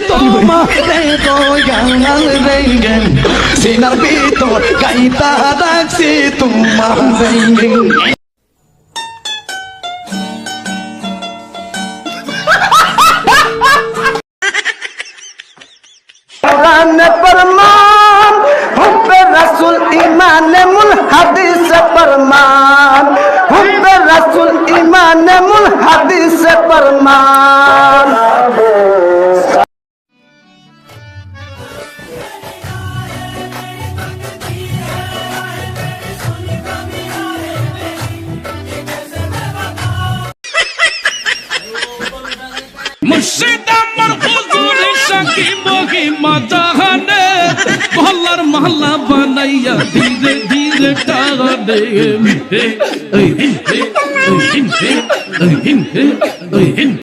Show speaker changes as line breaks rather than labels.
তোমারে দয়াল রে সিনার ভিতর গাইতা রাখছি তোমারে
कुरान फरमान हुब्बे रसूल ईमान मुल हदीस फरमान हुब्बे रसूल ईमान मुल हदीस फरमान
मुर्शिद अमर हुजूर शाकी महिमा जहाने मोहल्लार महल्ला बनाइया धीरे धीरे टाने